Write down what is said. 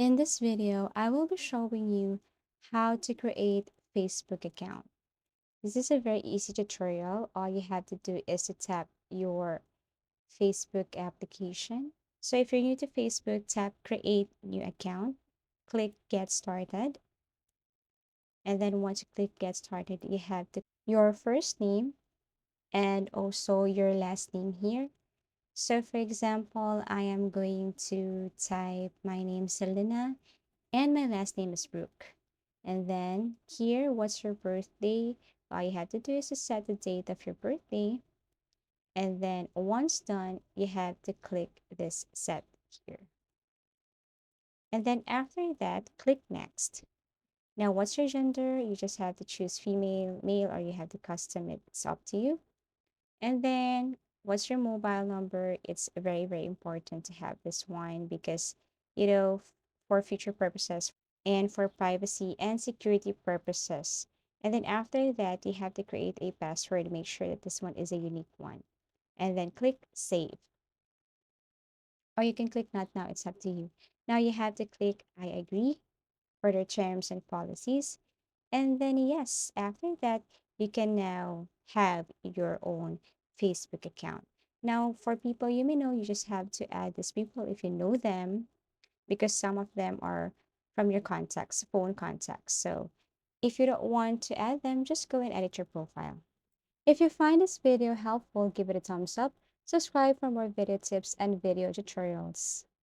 In this video, I will be showing you how to create Facebook account. This is a very easy tutorial. All you have to do is to tap your Facebook application. So if you're new to Facebook, tap create new account, click get started. And then once you click get started, you have to your first name and also your last name here. So for example, I am going to type my name Selena and my last name is Brooke. And then here, what's your birthday? All you have to do is to set the date of your birthday. And then once done, you have to click this set here. And then after that, click next. Now, what's your gender? You just have to choose female, male, or you have to custom it. It's up to you. And then what's your mobile number? It's very, very important to have this one because, for future purposes and for privacy and security purposes. And then after that, you have to create a password. Make sure that this one is a unique one. And then click save. Or you can click not now. It's up to you. Now you have to click I agree for the terms and policies. And then, yes, after that, you can now have your own Facebook account. Now, for people you may know, you just have to add these people if you know them, because some of them are from your contacts, phone contacts. So, if you don't want to add them, just go and edit your profile. If you find this video helpful, give it a thumbs up, subscribe for more video tips and video tutorials.